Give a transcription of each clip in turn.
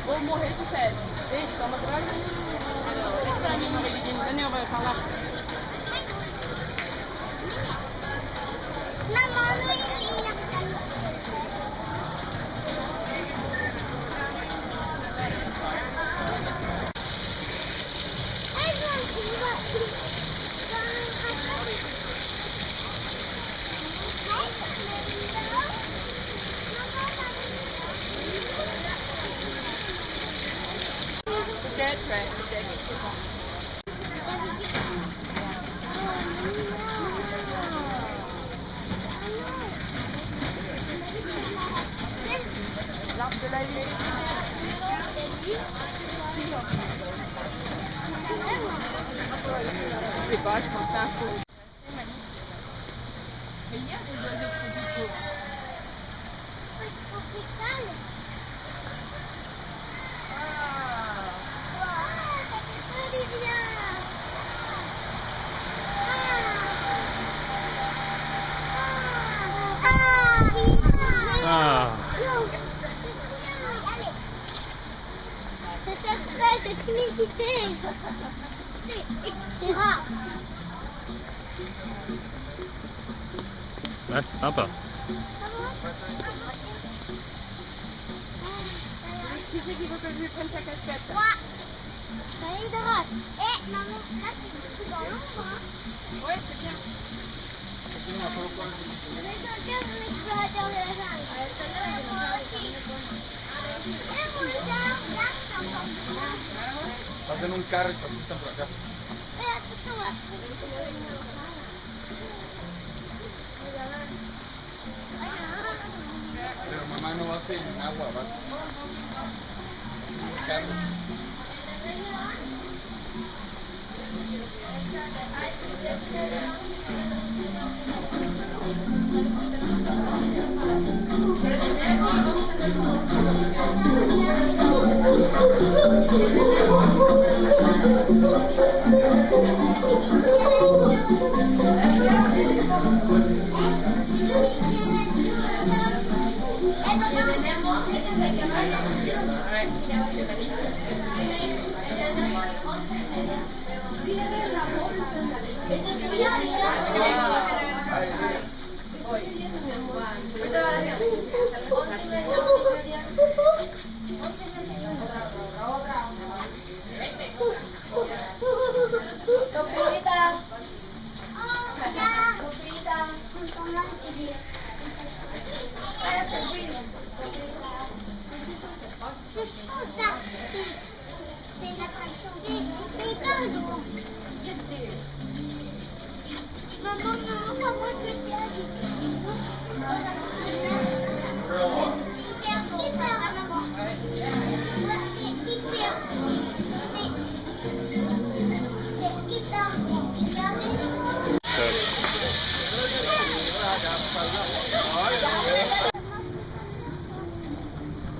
Vou morrer de febre. Gente, toma droga. Esse é a minha dividindo. Daniel vai falar. L'arbre de la vie. Je sais pas, je pense que c'est un faux. C'est magnifique. Mais il y a des oiseaux tropicaux. Cette timidité, c'est rare. Ouais, sympa. Qui c'est qui veut que je lui prenne sa casquette? Moi. Ça hydrate. Eh, maman, là, c'est dans l'ombre. Ouais, c'est bien. On est sur le cœur de l'explorateur de la jungle. Moi aussi. Et vous, les gars, là, c'est encore bien. Hacen un carro y están por acá. Pero mamá no vas en agua, vas en carro.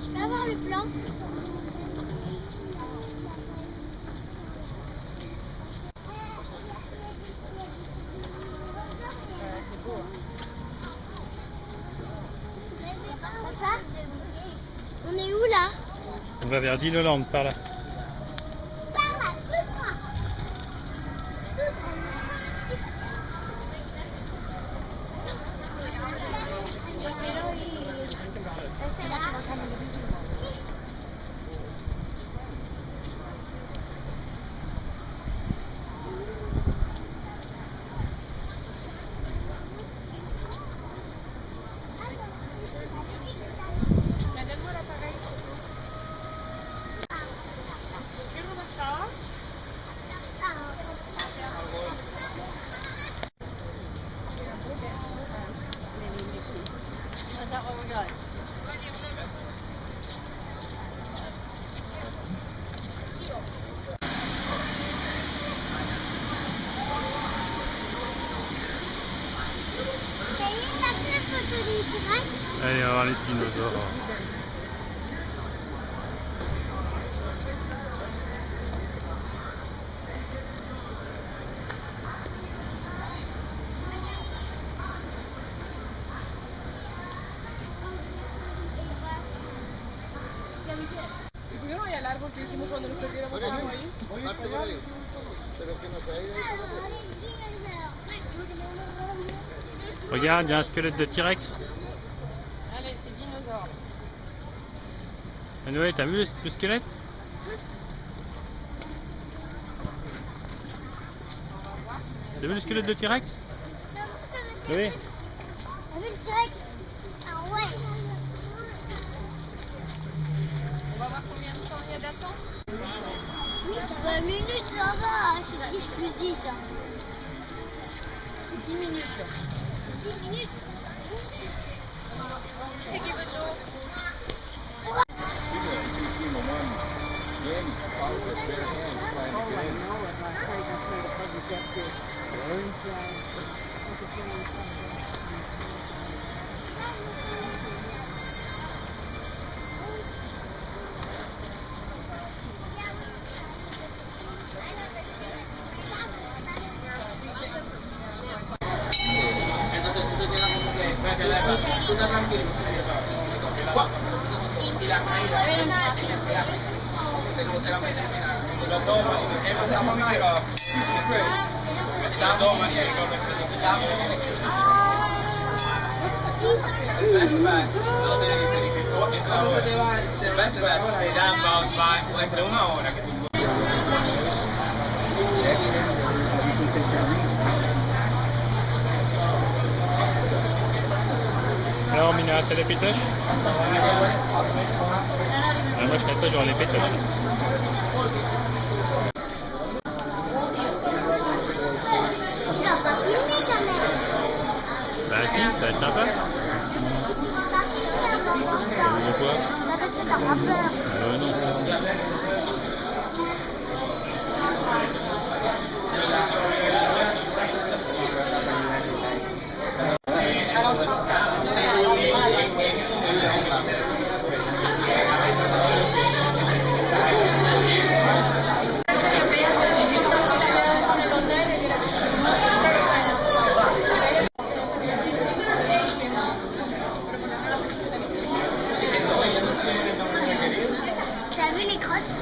Je peux avoir le plan? On est où là? On va vers Diloland par là. Par là, suis-moi. Donne-moi l'appareil. Allez, on va voir les dinosaures. que hicimos cuando nos perdiéramos ahí. Regarde, il y a un squelette de T-Rex. Allez, c'est dinosaure. Noé, t'as vu le squelette? T'as vu le squelette de T-Rex? Oui. T'as vu le T-Rex? Ah ouais. On va voir combien de temps il y a d'attente. Oui, 20 minutes, ça va. C'est 10 plus 10. Hein. 10 minutes. 10 minutes. Qui c'est qui veut de l'eau? Alors Mina, t'as les pétoches? Ah, moi je serais pas genre les pétoches. Tu l'as pas filmé quand même. Bah si, ça va être sympa. On va filmer avant ça. Pourquoi? Bah parce que t'auras peur. Non. T'as vu les crottes?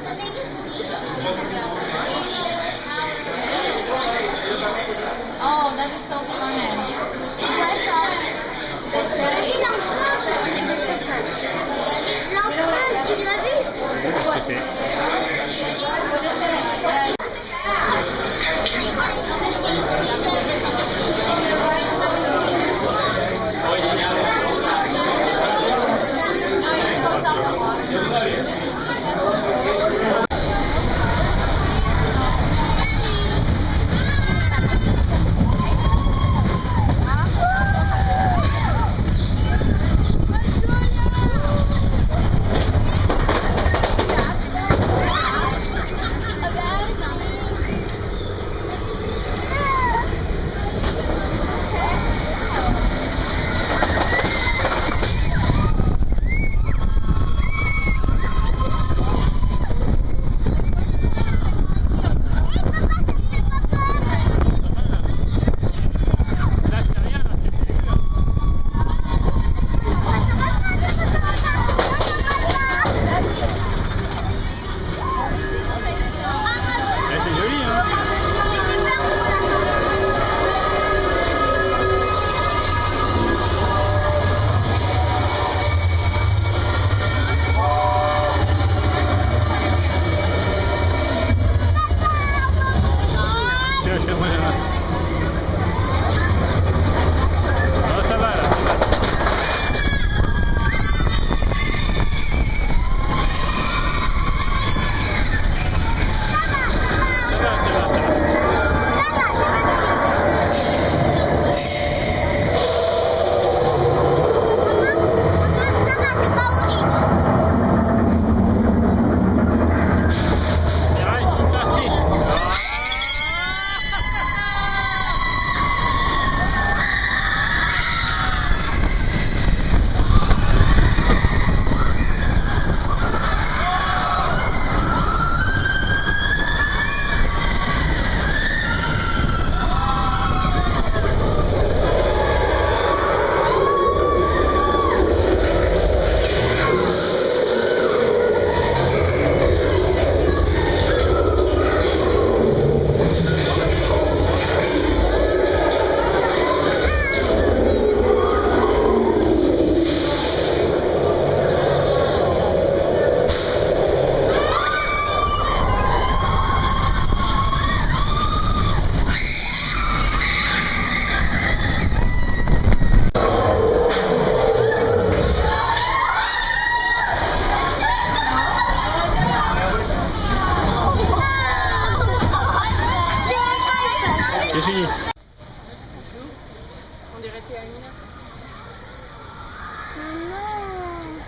Non.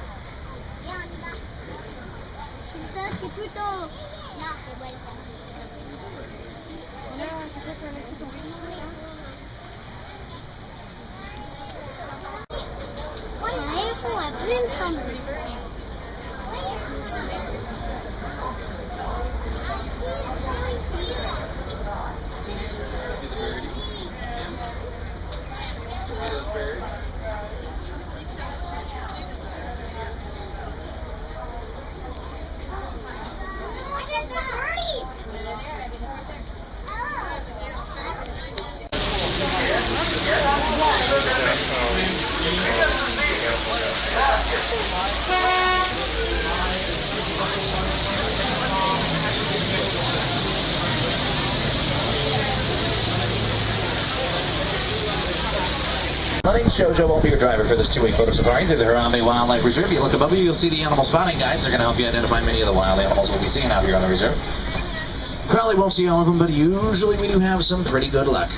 Viens, on y va. Je suis ça, c'est plutôt... Non, c'est bon. My name's Jojo. I'll be your driver for this two-week photo safari through the Harambe Wildlife Reserve. You look above you, you'll see the animal spotting guides. They're going to help you identify many of the wild animals we'll be seeing out here on the reserve. Probably won't see all of them, but usually we do have some pretty good luck.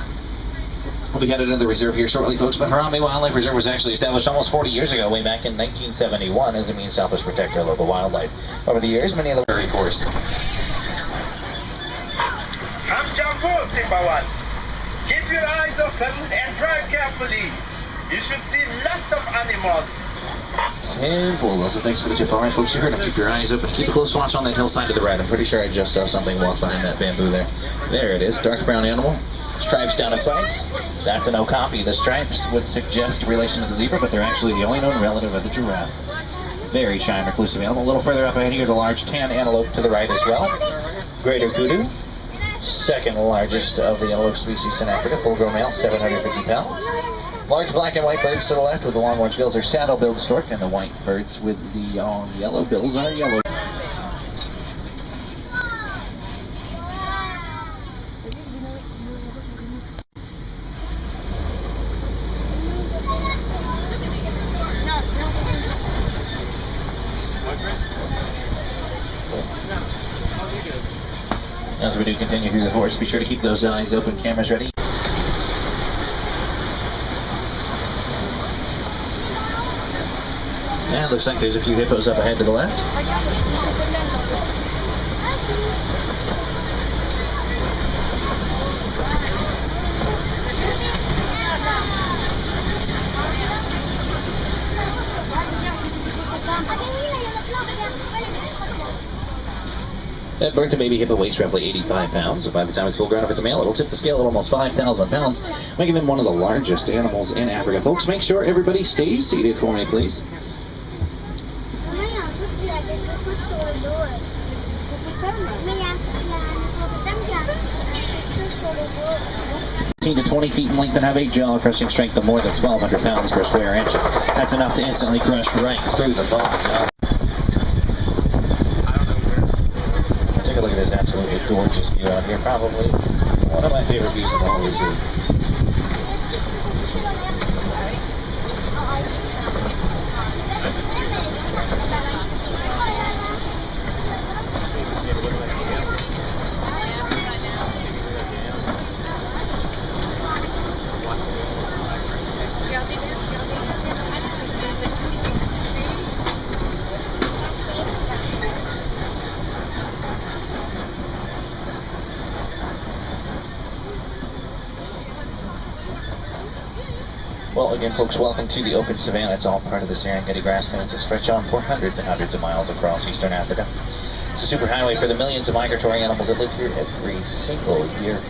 We'll be headed into the reserve here shortly, folks, but Harambe Wildlife Reserve was actually established almost 40 years ago, way back in 1971, as a means to help us protect our local wildlife. Over the years, many of the prairie course. I'm Jambu, Simba One. Keep your eyes open and drive carefully. You should see lots of animals. And full lots of thanks for the tip. Alright, folks, you heard him. Keep your eyes open. Keep a close watch on that hillside to the right. I'm pretty sure I just saw something walk behind that bamboo there. There it is. Dark brown animal. Stripes down its sides. That's an okapi. The stripes would suggest relation to the zebra, but they're actually the only known relative of the giraffe. Very shy and reclusive animal. A little further up ahead here, the large tan antelope to the right as well. Greater kudu. Second largest of the antelope species in Africa. Full-grown male, 750 pounds. Large black and white birds to the left with the long orange bills are saddle-billed stork, and the white birds with the yellow bills are yellow. As we do continue through the forest, be sure to keep those eyes open, cameras ready. And looks like there's a few hippos up ahead to the left. At birth, a baby hippo weighs roughly 85 pounds, but by the time it's full grown, if it's a male, it'll tip the scale at almost 5,000 pounds, making them one of the largest animals in Africa. Folks, make sure everybody stays seated for me, please. 15 to 20 feet in length and have a jaw-crushing strength of more than 1,200 pounds per square inch. That's enough to instantly crush right through the bones. Take a look at this absolutely gorgeous view out here. Probably one of my favorite views in the whole zoo. Well, again, folks, welcome to the open savanna. It's all part of the Serengeti grasslands that stretch on for hundreds and hundreds of miles across eastern Africa. It's a superhighway for the millions of migratory animals that live here every single year,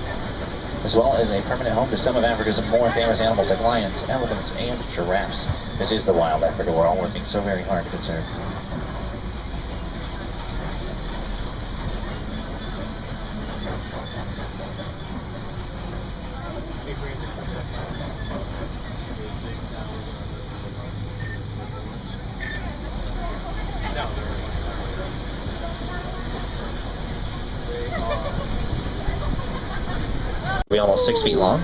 as well as a permanent home to some of Africa's more famous animals like lions, elephants, and giraffes. This is the wild Africa we're all working so very hard to conserve. Be almost 6 feet long.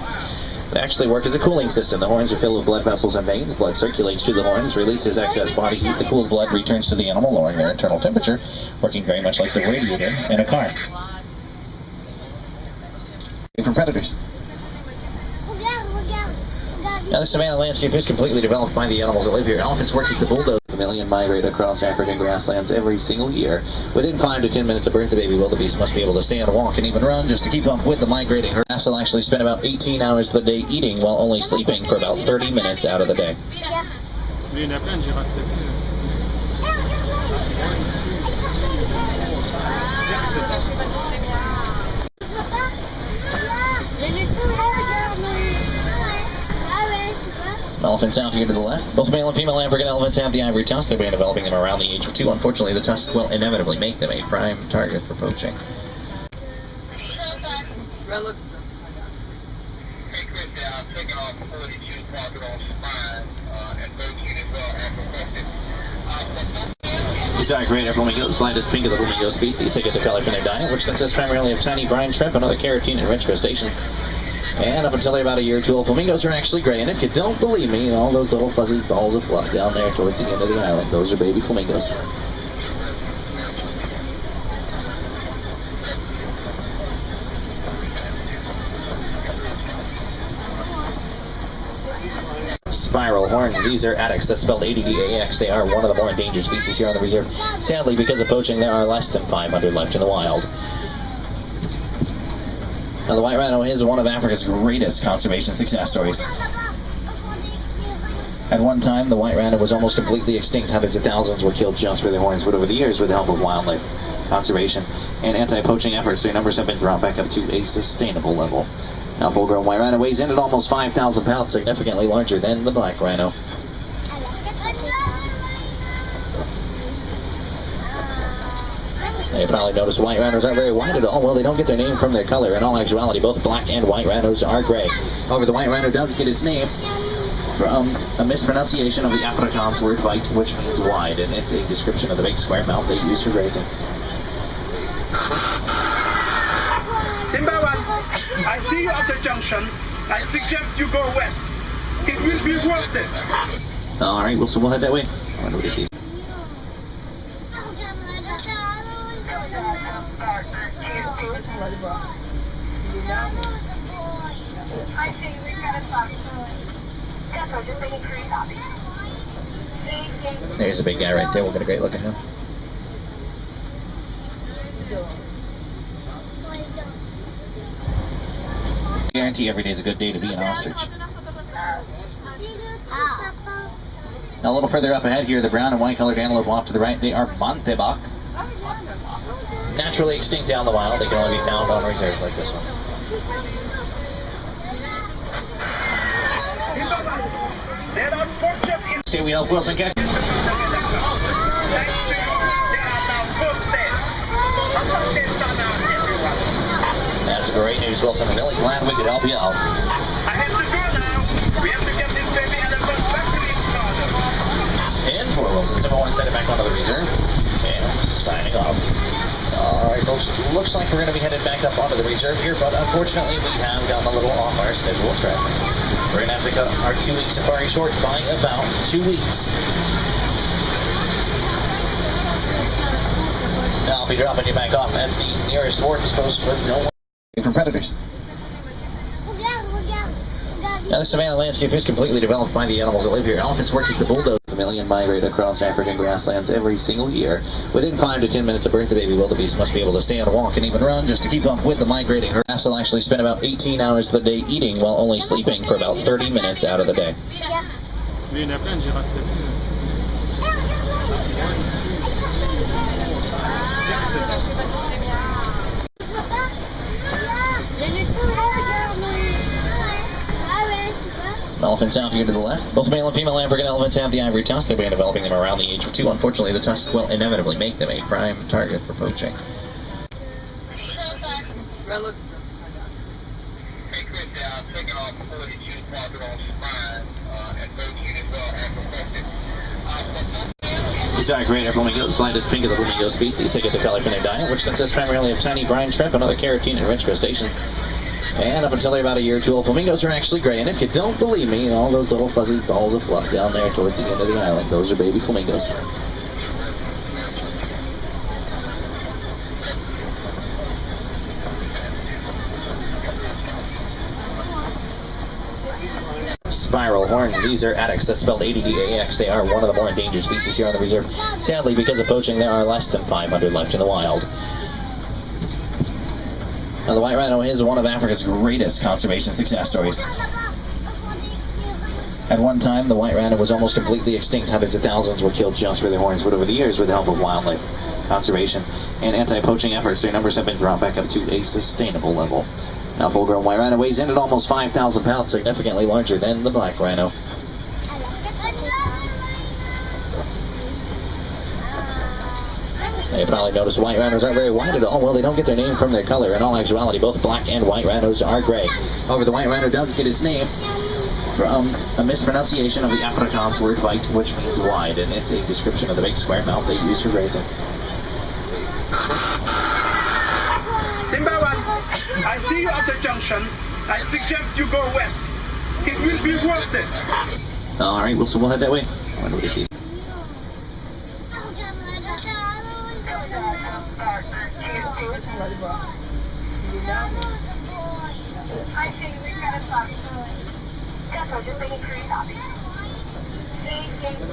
They actually work as a cooling system. The horns are filled with blood vessels and veins. Blood circulates through the horns, releases excess body heat. The cooled blood returns to the animal, lowering their internal temperature, working very much like the radiator in a car. From predators. Regarde, regarde, regarde, Now the savanna landscape is completely developed by the animals that live here. Elephants work as the bulldozer. A million migrate across African grasslands every single year. Within 5 to 10 minutes of birth, the baby wildebeest must be able to stand, walk, and even run just to keep up with the migrating herd. Giraffes will actually spend about 18 hours of the day eating while only sleeping for about 30 minutes out of the day. Il y en a plein de girafes. Some elephants out here to the left. Both male and female African elephants have the ivory tusk. They've been developing them around the age of 2. Unfortunately, the tusk will inevitably make them a prime target for poaching. Taking off 42, parking on spine, and 13 as well, and requested. These are greater flamingos, lightest pink of the flamingo species. They get their color from their diet, which consists primarily of tiny brine shrimp and other carotene-enriched crustaceans. And up until they're about a year or two old, flamingos are actually gray. And if you don't believe me, all those little fuzzy balls of fluff down there towards the end of the island, those are baby flamingos. Spiral horns. These are addax. That's spelled A-D-D-A-X. They are one of the more endangered species here on the reserve. Sadly, because of poaching, there are less than 500 left in the wild. Now, the white rhino is one of Africa's greatest conservation success stories. At one time, the white rhino was almost completely extinct. Hundreds of thousands were killed just for their horns, but over the years, with the help of wildlife conservation and anti-poaching efforts, their numbers have been brought back up to a sustainable level. Now, full-grown white rhino weighs in at almost 5,000 pounds, significantly larger than the black rhino. Now, you probably noticed white rhinos aren't very white at all. Well, they don't get their name from their color. In all actuality, both black and white rhinos are gray. However, the white rhino does get its name from a mispronunciation of the Afrikaans word "weit," which means wide, and it's a description of the big square mouth they use for grazing. Simba 1, I see you at the junction. I suggest you go west. It will be worth it. Alright, so we'll head that way. I wonder what he sees. I think we got a talk. Just making sure you're happy. There's a big guy right there. We'll get a great look at him. I guarantee every day is a good day to be an ostrich. Now, a little further up ahead here, the brown and white colored antelope off to the right, they are Bontebok. Naturally extinct down the wild, they can only be found on reserves like this one. See, we help Wilson catch. That's great news, Wilson. I'm really glad we could help you out. I have to go now. We have to get this baby elephant back to its father. And for Wilson, Zimmer set it back onto the reserve. And signing off. Alright, folks, looks like we're going to be headed back up onto the reserve here, but unfortunately we have gotten a little off our schedule track. We're going to have to cut our 2-week safari short by about 2 weeks. Now I'll be dropping you back off at the nearest warden's post with no one from predators. Now the savanna landscape is completely developed by the animals that live here. Elephants work as the bulldozer. A million migrate across African grasslands every single year. Within 5 to 10 minutes of birth, the baby wildebeest must be able to stand, walk, and even run just to keep up with the migrating herd. Giraffes will actually spend about 18 hours of the day eating while only sleeping for about 30 minutes out of the day. Mais il y en a plein de girafes. Some elephants out here to the left. Both male and female African elephants have the ivory tusk. They've been developing them around the age of 2. Unfortunately, the tusk will inevitably make them a prime target for poaching. Taking off 42, parking on spine, and 13 as well, and requested. These are greater flamingos, lightest pink of the flamingo species. They get their color from their diet, which consists primarily of tiny brine shrimp and other carotene-enriched crustaceans. And up until they're about a year or two old, flamingos are actually gray. And if you don't believe me, all those little fuzzy balls of fluff down there towards the end of the island, those are baby flamingos. Spiral horns. These are addax, that's spelled ADDAX. They are one of the more endangered species here on the reserve. Sadly, because of poaching, there are less than 500 left in the wild. Now, the white rhino is one of Africa's greatest conservation success stories. At one time, the white rhino was almost completely extinct. Hundreds of thousands were killed just for their horns, but over the years, with the help of wildlife conservation and anti-poaching efforts, their numbers have been brought back up to a sustainable level. Now, full-grown white rhino weighs in at almost 5,000 pounds, significantly larger than the black rhino. You probably noticed white rhinos aren't very white at all. Well, they don't get their name from their color. In all actuality, both black and white rhinos are gray. However, the white rhino does get its name from a mispronunciation of the Afrikaans word white, which means wide, and it's a description of the big square mouth they use for grazing. Simba 1, I see you at the junction. I suggest you go west. It will be worth it. Alright, Wilson, we'll head that way. I wonder what he sees.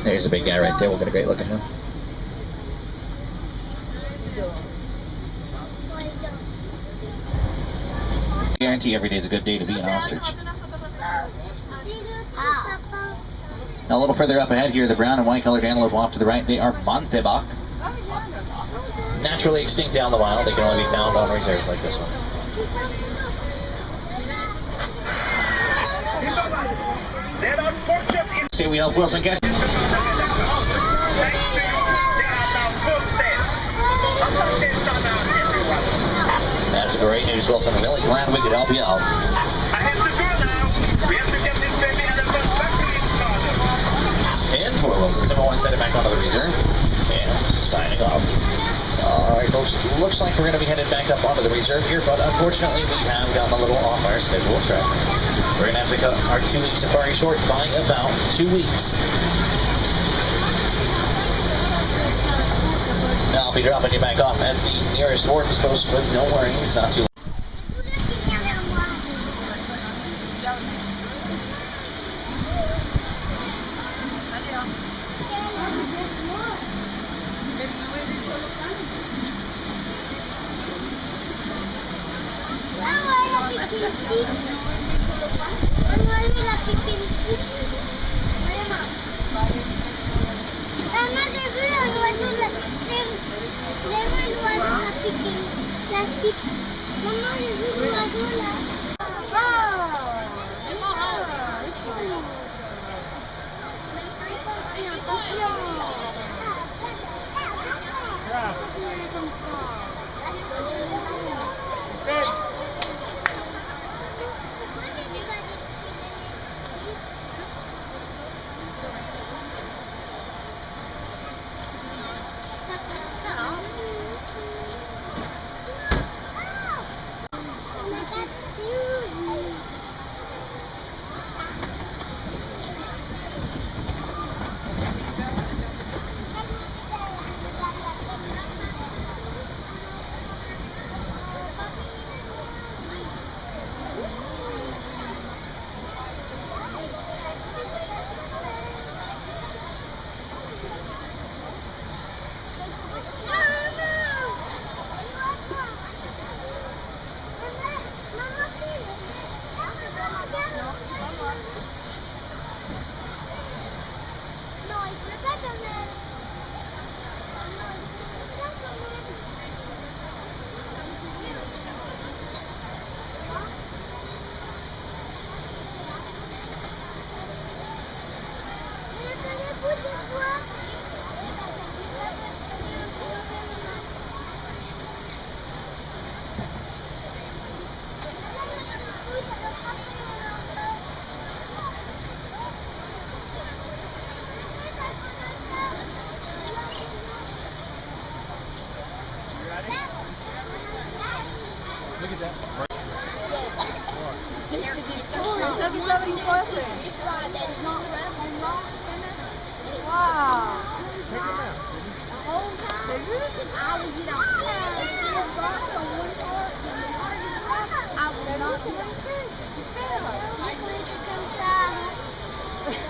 There's a big guy right there. We'll get a great look at him. I guarantee every day is a good day to be an ostrich. Now, a little further up ahead here, the brown and white colored antelope off to the right, they are Bontebok. Naturally extinct down the wild, they can only be found on reserves like this one. See, we help Wilson catch. That's great news, Wilson. I'm really glad we could help you out. I have to go now. We have to get this baby elephant back to its father. And for Wilson, Simba 1 set it back onto the reserve. And signing off. Alright, folks, looks like we're going to be headed back up onto the reserve here, but unfortunately we have gotten a little off our schedule track. We're going to have to cut our 2-week safari short by about 2 weeks. Now I'll be dropping you back off at the nearest warden's post, but don't worry, it's not too long. Maman, j'ai vu l'oiseau là.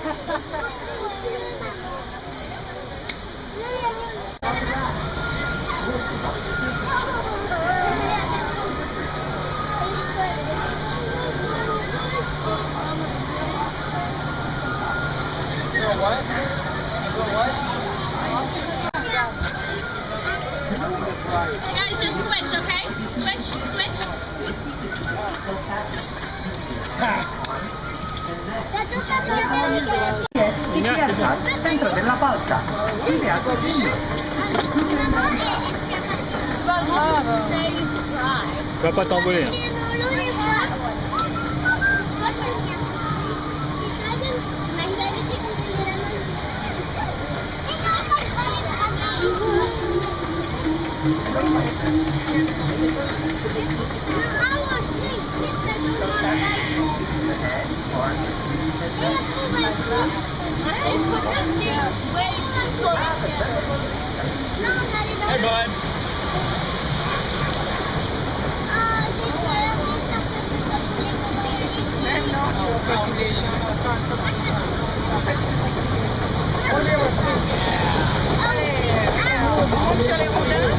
Guys, just switch, okay? Switch, switch. Centro della balsa, linea sinistra. Tu vas pas t'envoler. Hein. Hey, bud. Sur les rondins.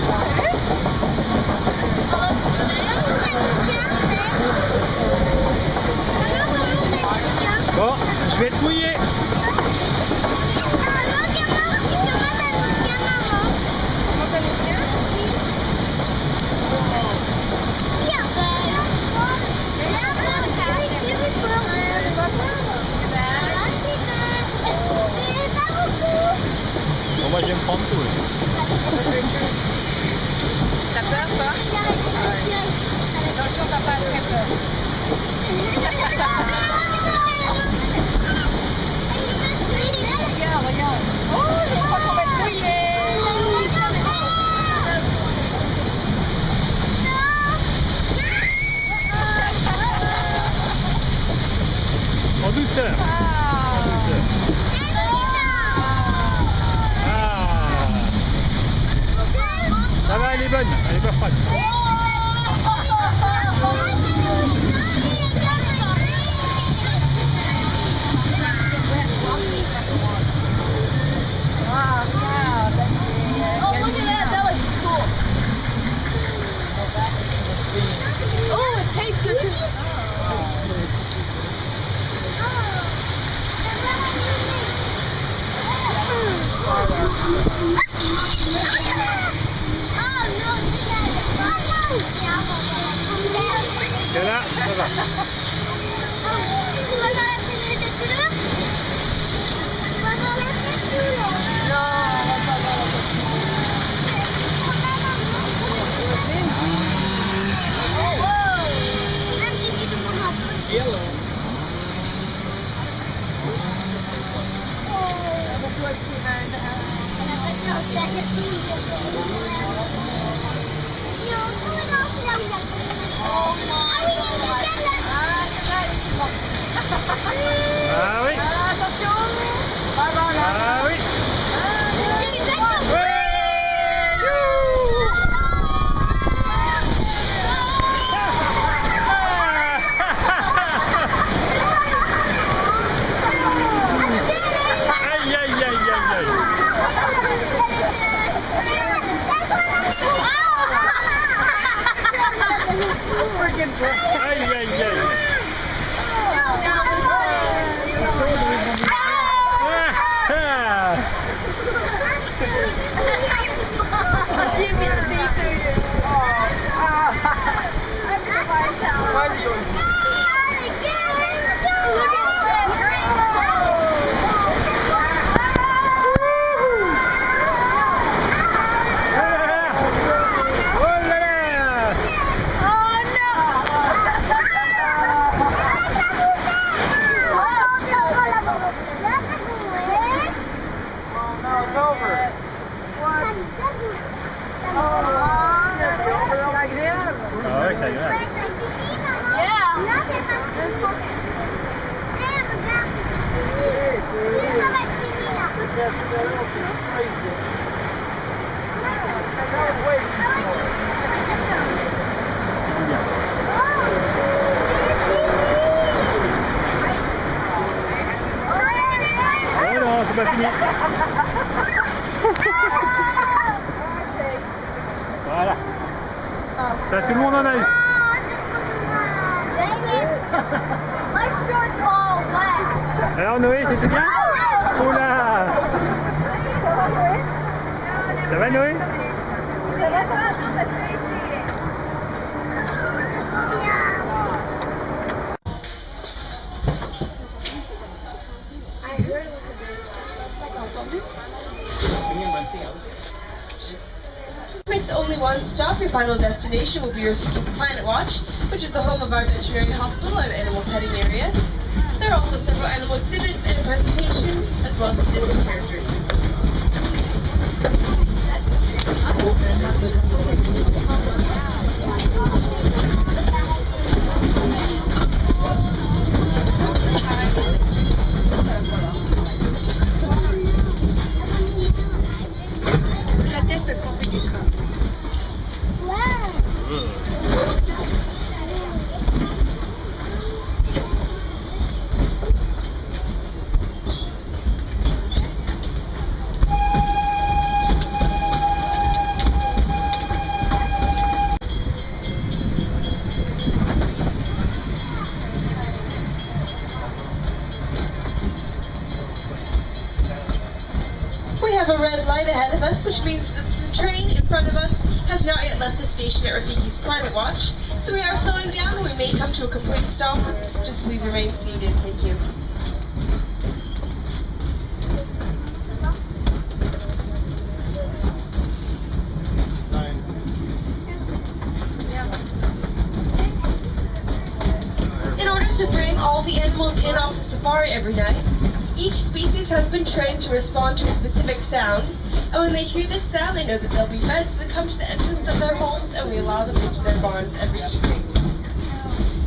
Bon, je vais te mouiller. Bon, moi je vais me prendre tout. T'as peur, toi? Attention, papa a très peur. Regarde, regarde. Oh, je crois qu'on va être mouillé. En douceur. Ah. Ça va, elle est bonne, elle est pas froide. Oh, look at that. That looks cool. Oh, it tastes good too. Et là, ça va. Ah oui. Attention. Ah oui. Aïe aïe aïe aïe aïe. Aïe aïe aïe. Ah ouais, c'est agréable. c'est pas fini. Voilà. Ça, tout le monde en a eu. Dang it! My shirt's all wet. Alors Noé, c'est bien? Oula! Ça va Noé? It's only one stop. Your final destination will be Rafiki's Planet Watch, which is the home of our veterinary hospital and animal petting area. There are also several animal exhibits and presentations, as well as some Disney characters. La tête parce qu'on fait du train. We have a red light ahead of us, which means that the train in front of us has not yet left the station at Rafiki's Planet Watch. So we are slowing down and we may come to a complete stop. Just please remain seated. Thank you. In order to bring all the animals in off the safari every night, each species has been trained to respond to a specific sound, and when they hear this sound, they know that they'll be fed, so they come to the entrance of their homes, and we allow them into their barns every evening.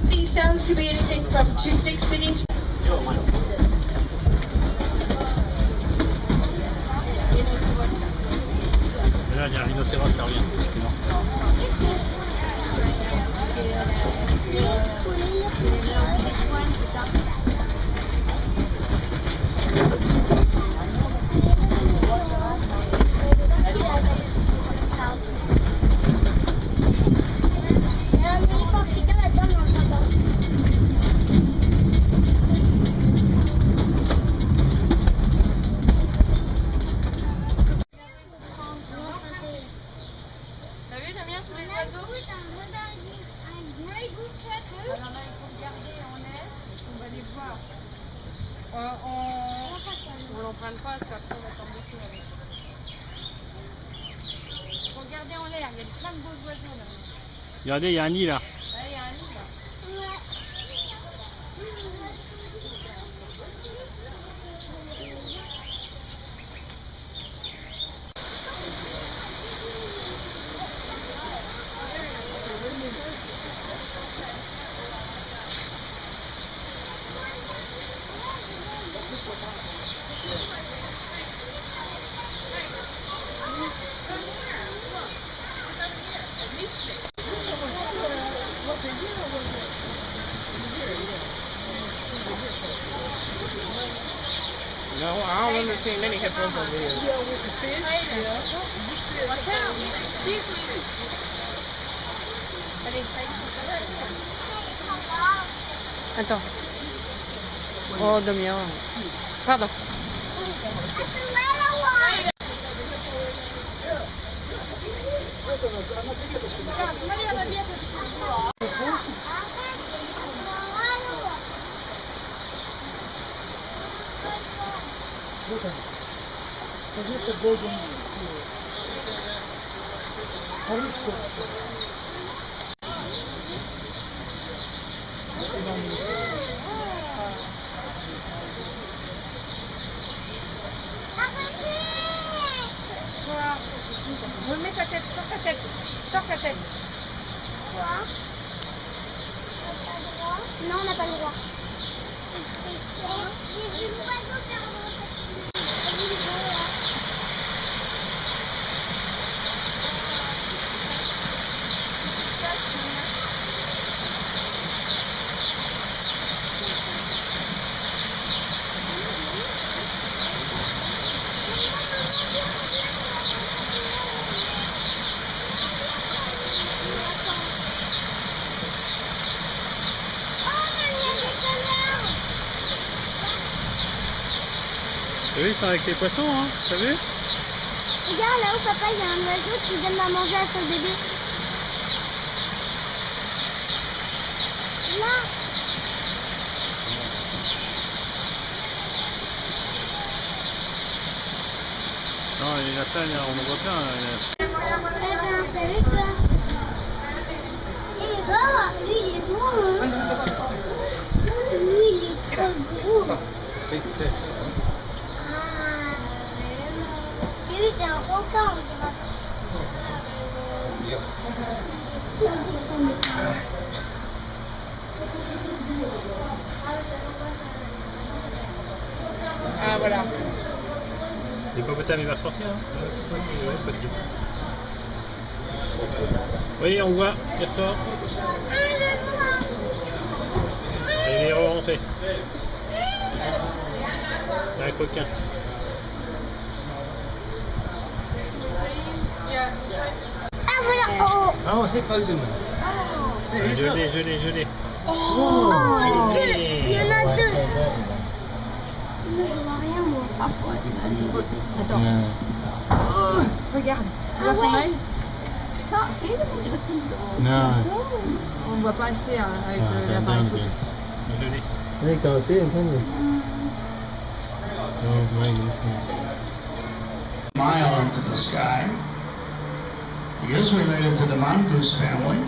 These sounds could be anything from two-stick spinning to... Là, il y a un rhinocéros qui revient. T'as vu Damien tous les oiseaux? Alors là il faut regarder en l'air, on va les voir. On l'emprunte pas parce qu'après on va tomber dessus avec. Faut regarder en l'air, il y a plein de beaux oiseaux là. Regardez, il y a un nid là. Là il y a un nid là. No, I don't remember seeing many hippos over here. Attends. Oh Damien. Pardon. Remets ta tête, sors ta tête. Sors ta tête. Quoi? Non, on n'a pas le droit. J'ai vu l'oiseau faire T'as vu, ils sont avec les poissons, hein? T'as vu? Regarde là-haut, papa, il y a un oiseau qui donne à manger à son bébé. Là. Non, les lapins, on en voit plein. Eh ben, salut toi. Eh ben, lui il est gros, hein. Lui il est trop gros. Ah, et lui c'est un requin, on dirait. Ah voilà. L'hippopotame il va sortir, hein? Ouais, possible. Oui, on voit, il ressort. Et il est remonté. Il y a un coquin. Ah voilà. Oh. Oh, hip frozen. Je l'ai. Oh, deux. Il y en a deux. Moi je vois rien moi. Attends. Oh, regarde. Tu vois son œil? Non. On ne voit pas assez hein, avec l'appareil photo. Je l'ai. They can't see him, can you? Oh, my Mile into the sky. He is related to the mongoose family.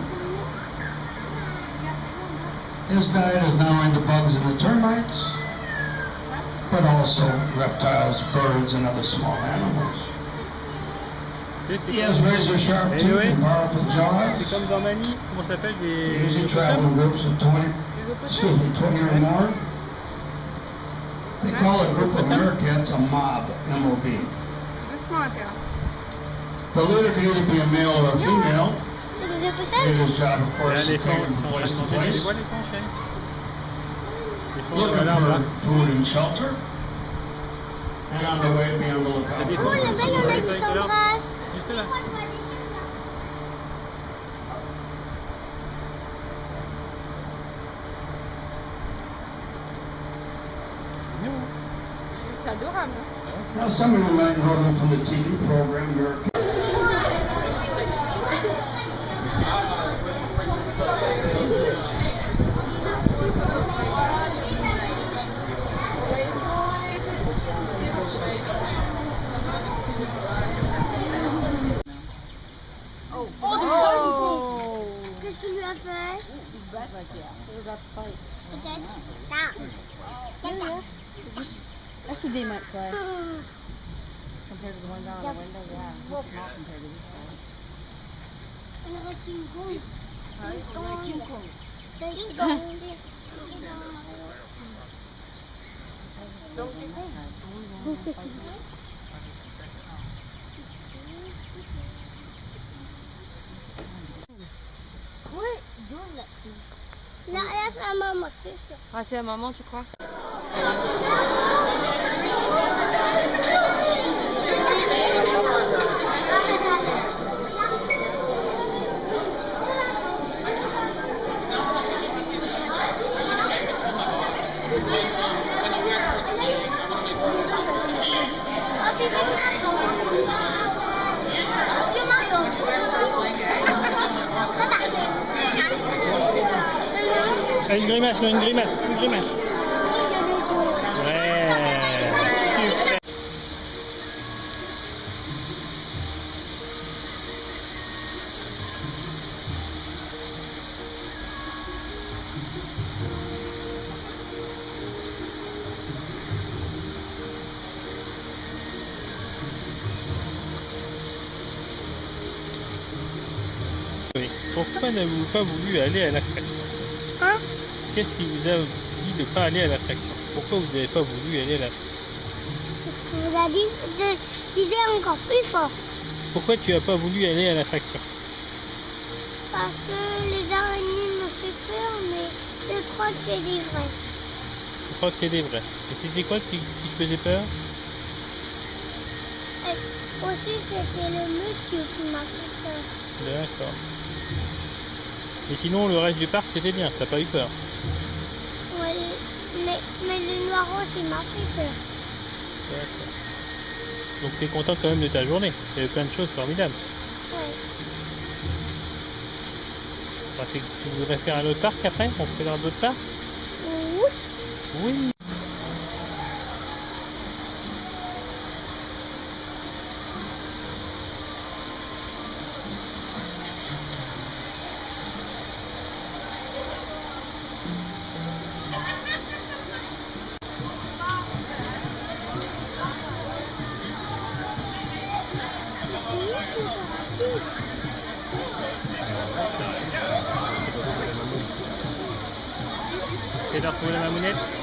His diet is not only the bugs and the termites, but also reptiles, birds, and other small animals. He has razor-sharp teeth and powerful jaws. C'est comme dans Mani, comment ça s'appelle They usually travel in groups of 20 or more. They call a group of meerkats a mob, M-O-B. Doucement à terre. The leader can either be a male or a female. C'est possible? It is his job, of course, to Les take them from place to place. vois l'éléphant, chérie? Looking for food and shelter. And on the way, be on the lookout. Oh, là-bas, il y en a qui s'embrassent. Juste là. C'est adorable. Now, some of you might know them from the TV program American. Oh! Qu'est-ce qu'il lui a fait? Peut-être. Non. That's a day might play. Compared to the one down the window, yeah. It's small compared to this one. On aurait King Kong. On a King Kong. King Kong. Là, c'est la maman, c'est ça. Ah, c'est la maman, tu crois? Une grimace, une grimace. Ouais. Pourquoi n'avez-vous pas voulu aller à l'attraction? Hein? Qu'est-ce qui vous a dit de ne pas aller à l'attraction? Pourquoi vous n'avez pas voulu aller à l'attraction? On vous a dit de viser encore plus fort. Pourquoi tu n'as pas voulu aller à l'attraction? Parce que les araignées me fait peur, mais je crois que c'est des vrais. Je crois que c'est des vrais. Et c'était quoi qui te faisait peur? Et aussi, c'était le monsieur qui m'a fait peur. D'accord. Et sinon, le reste du parc, c'était bien, t'as pas eu peur? Ouais, mais le noir rose, il m'a fait peur. Donc t'es content quand même de ta journée. Il y avait plein de choses formidables. Enfin, tu voudrais faire un autre parc après? On fait dans d'autres parcs? Oui. Oui. C'est d'en trouver la mamounette.